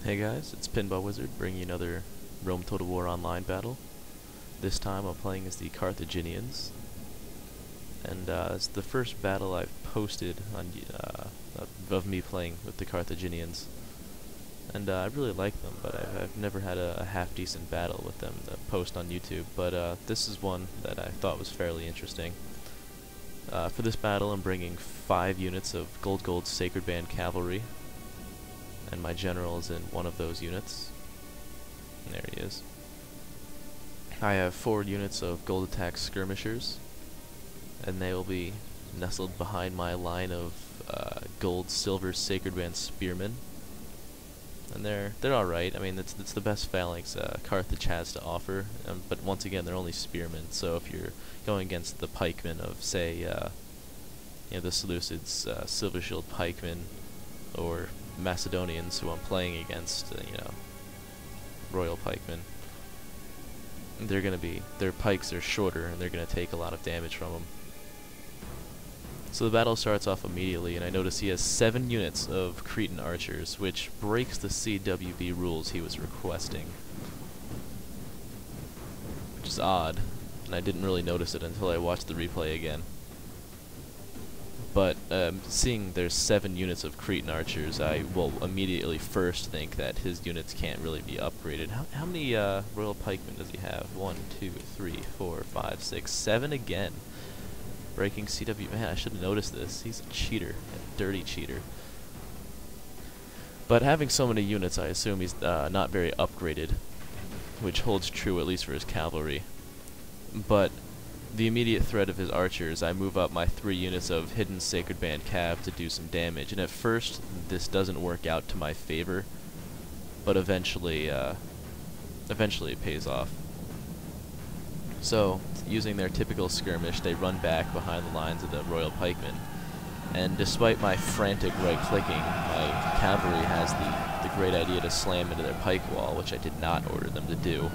Hey guys, it's Pinball Wizard bringing you another Rome Total War Online battle. This time I'm playing as the Carthaginians, and it's the first battle I've posted on of me playing with the Carthaginians. And I really like them, but I've never had a half-decent battle with them to post on YouTube, but this is one that I thought was fairly interesting. For this battle I'm bringing 5 units of Gold Sacred Band Cavalry, and my general is in one of those units. And there he is. I have 4 units of Gold Attack Skirmishers, and they will be nestled behind my line of Silver Sacred Band Spearmen. And they're alright. I mean, it's the best phalanx Carthage has to offer, but once again, they're only spearmen. So if you're going against the pikemen of, say, the Seleucids, Silver Shield pikemen, or Macedonians who I'm playing against, Royal pikemen, their pikes are shorter and they're gonna take a lot of damage from them. So the battle starts off immediately, and I notice he has 7 units of Cretan archers, which breaks the CWB rules he was requesting, which is odd, and I didn't really notice it until I watched the replay again. But seeing there's 7 units of Cretan archers, I will immediately first think that his units can't really be upgraded. How many Royal pikemen does he have? 1, 2, 3, 4, 5, 6, 7 again. Breaking CW. Man, I should have noticed this. He's a cheater, a dirty cheater. But having so many units, I assume he's not very upgraded, which holds true at least for his cavalry. But the immediate threat of his archers, I move up my 3 units of Hidden Sacred Band Cav to do some damage, and at first this doesn't work out to my favor, but eventually it pays off. So, using their typical skirmish, they run back behind the lines of the Royal pikemen, and despite my frantic right-clicking, my cavalry has the great idea to slam into their pike wall, which I did not order them to do,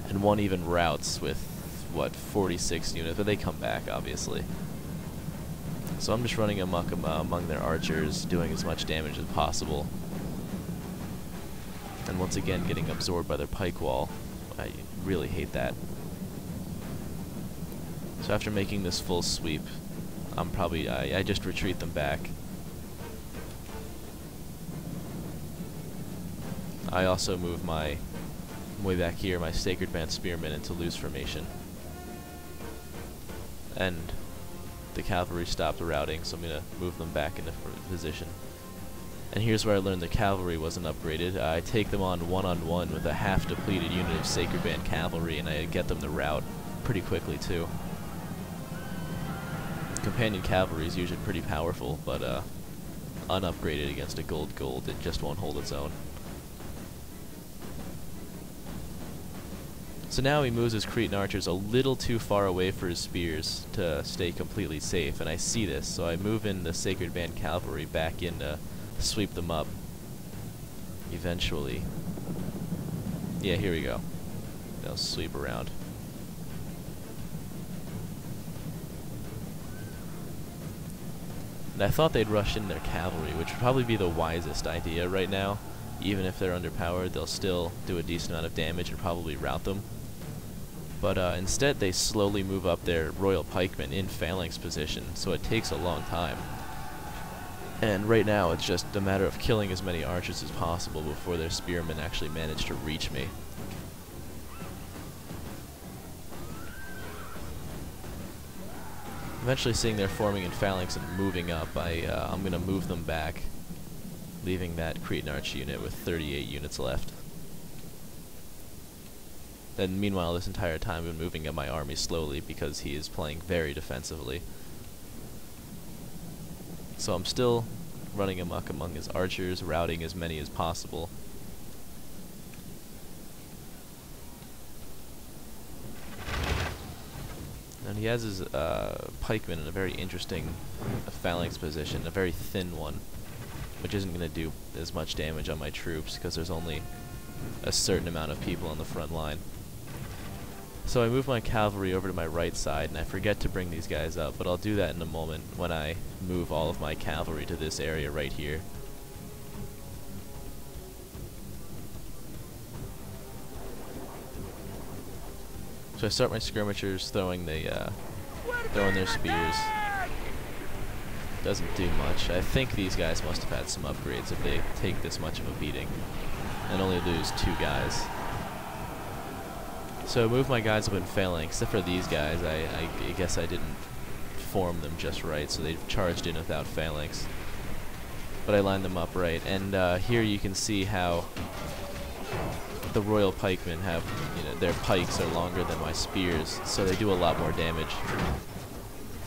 and one even routs with 46 units, but they come back, obviously. So I'm just running amok among their archers, doing as much damage as possible. And once again, getting absorbed by their pike wall. I really hate that. So after making this full sweep, I just retreat them back. I also move my way back here, my Sacred Band Spearmen, into loose formation. And the cavalry stopped routing, so I'm going to move them back into position. And here's where I learned the cavalry wasn't upgraded. I take them on one-on-one with a half-depleted unit of Sacred Band Cavalry, and I get them to rout pretty quickly, too. Companion cavalry is usually pretty powerful, but unupgraded against a gold, it just won't hold its own. So now he moves his Cretan archers a little too far away for his spears to stay completely safe, and I see this, so I move in the Sacred Band Cavalry back in to sweep them up. Eventually. Yeah, here we go. They'll sweep around. And I thought they'd rush in their cavalry, which would probably be the wisest idea right now. Even if they're underpowered, they'll still do a decent amount of damage and probably rout them. But instead they slowly move up their Royal pikemen in phalanx position, so it takes a long time. And right now it's just a matter of killing as many archers as possible before their spearmen actually manage to reach me. Eventually seeing they're forming in phalanx and moving up, I'm going to move them back, leaving that Cretan arch unit with 38 units left. And meanwhile, this entire time I've been moving up my army slowly because he is playing very defensively. So I'm still running amok among his archers, routing as many as possible. And he has his pikemen in a very interesting phalanx position, a very thin one, which isn't going to do as much damage on my troops because there's only a certain amount of people on the front line. So I move my cavalry over to my right side, and I forget to bring these guys up, but I'll do that in a moment when I move all of my cavalry to this area right here. So I start my skirmishers throwing their spears. Doesn't do much. I think these guys must have had some upgrades if they take this much of a beating and only lose 2 guys. So I move my guys up in phalanx, except for these guys. I guess I didn't form them just right, so they charged in without phalanx. But I lined them up right, and here you can see how the royal pikemen have, their pikes are longer than my spears, so they do a lot more damage.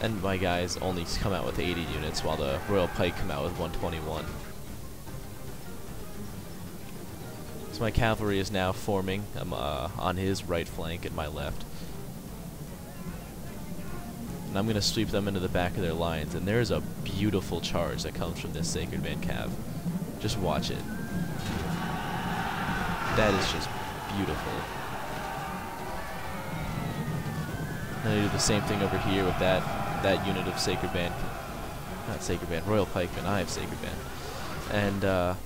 And my guys only come out with 80 units, while the royal pike come out with 121. So my cavalry is now forming. I'm on his right flank and my left. And I'm going to sweep them into the back of their lines, and there's a beautiful charge that comes from this Sacred Band Cav. Just watch it. That is just beautiful. And I do the same thing over here with that unit of Sacred Band, not Sacred Band, Royal Pikemen. I have Sacred Band. And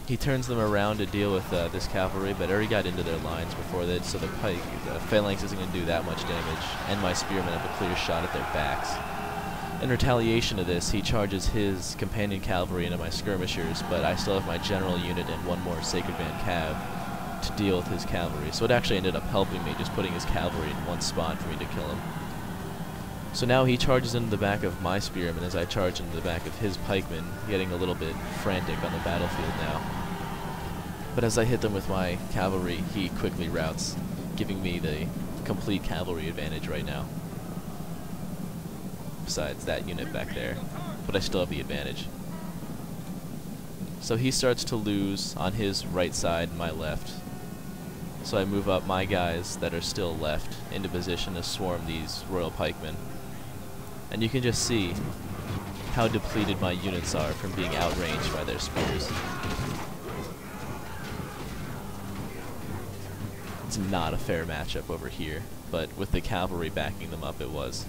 he turns them around to deal with this cavalry, but I already got into their lines before that, so the phalanx isn't going to do that much damage, and my spearmen have a clear shot at their backs. In retaliation to this, he charges his companion cavalry into my skirmishers, but I still have my general unit and 1 more Sacred Band Cav to deal with his cavalry. So it actually ended up helping me, just putting his cavalry in one spot for me to kill him. So now he charges into the back of my spearmen as I charge into the back of his pikemen, getting a little bit frantic on the battlefield now. But as I hit them with my cavalry, he quickly routs, giving me the complete cavalry advantage right now. Besides that unit back there, but I still have the advantage. So he starts to lose on his right side and my left. So I move up my guys that are still left into position to swarm these royal pikemen. And you can just see how depleted my units are from being outranged by their spears. It's not a fair matchup over here, but with the cavalry backing them up, it was.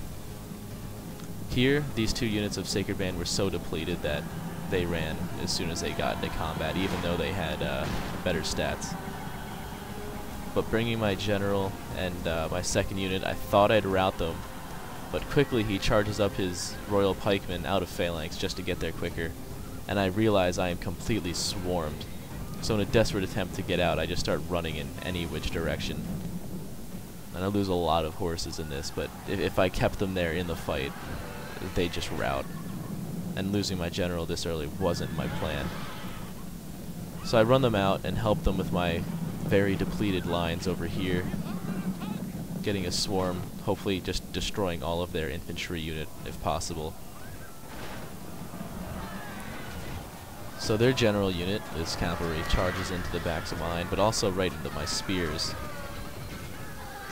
Here, these 2 units of Sacred Band were so depleted that they ran as soon as they got into combat, even though they had better stats. But bringing my general and my 2nd unit, I thought I'd rout them, but quickly he charges up his royal pikemen out of phalanx just to get there quicker, and I realize I am completely swarmed. So in a desperate attempt to get out, I just start running in any which direction. And I lose a lot of horses in this, but if I kept them there in the fight, they just rout. And losing my general this early wasn't my plan. So I run them out and help them with my very depleted lines over here, getting a swarm, hopefully just destroying all of their infantry unit if possible. So their general unit, this cavalry, charges into the backs of mine, but also right into my spears.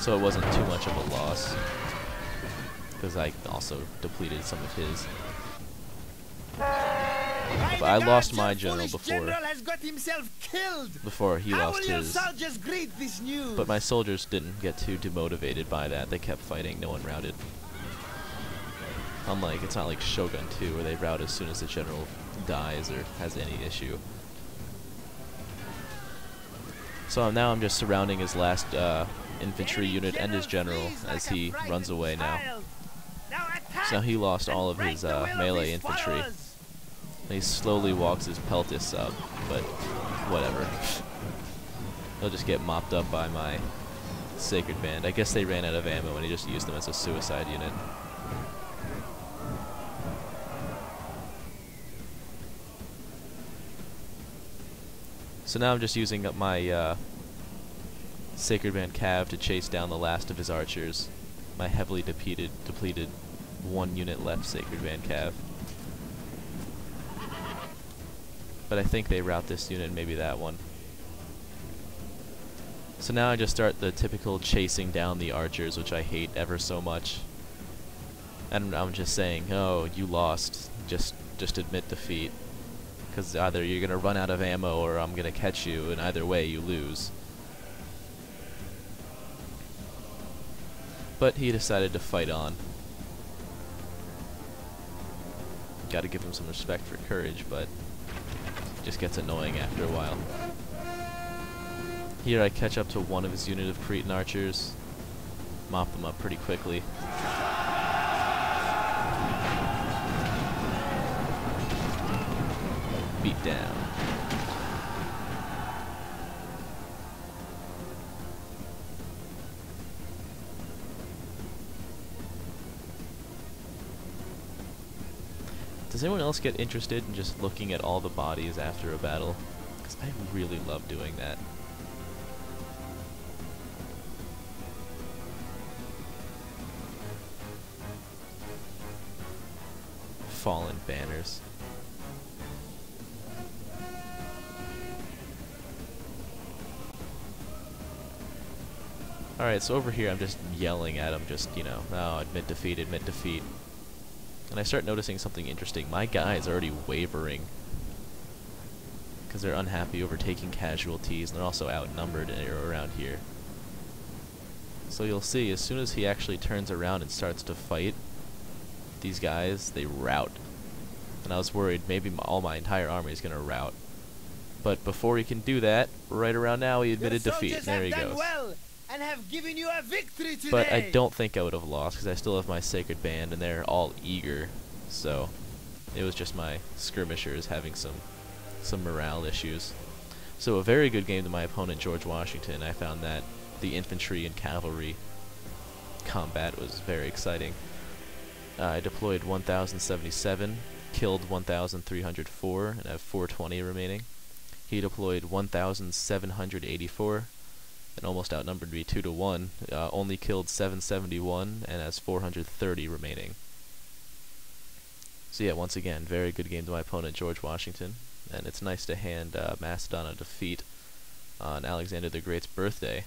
So it wasn't too much of a loss, because I also depleted some of his. But I lost my general before he lost his. But my soldiers didn't get too demotivated by that. They kept fighting, no one routed. Unlike, it's not like Shogun 2 where they rout as soon as the general dies or has any issue. So now I'm just surrounding his last infantry unit and his general as he runs away now. So now he lost all of his melee infantry. And he slowly walks his peltis up, but whatever. He'll just get mopped up by my Sacred Band. I guess they ran out of ammo and he just used them as a suicide unit. So now I'm just using up my Sacred Band Cav to chase down the last of his archers. My heavily depleted 1 unit left Sacred Band Cav. But I think they rout this unit, maybe that one. So now I just start the typical chasing down the archers, which I hate ever so much. And I'm just saying, oh, you lost. Just admit defeat. Because either you're going to run out of ammo or I'm going to catch you, and either way you lose. But he decided to fight on. Gotta give him some respect for courage, but it just gets annoying after a while. Here I catch up to one of his unit of Cretan archers, mop them up pretty quickly. Beat down. Does anyone else get interested in just looking at all the bodies after a battle? Because I really love doing that. Fallen banners. Alright, so over here I'm just yelling at them, just, you know, oh, admit defeat, admit defeat. And I start noticing something interesting. My guy's already wavering because they're unhappy over taking casualties, and they're also outnumbered around here. So you'll see, as soon as he actually turns around and starts to fight, these guys, they rout. And I was worried maybe all my entire army is going to rout. But before he can do that, right around now he admitted defeat. And there he goes. Well and have given you a victory today. But I don't think I would have lost because I still have my sacred band and they're all eager. So it was just my skirmishers having some morale issues. So a very good game to my opponent, George Washington. I found that the infantry and cavalry combat was very exciting. I deployed 1,077, killed 1,304, and I have 420 remaining. He deployed 1,784, and almost outnumbered me 2-1. Only killed 771, and has 430 remaining. So yeah, once again, very good game to my opponent, George Washington. And it's nice to hand Macedon a defeat on Alexander the Great's birthday.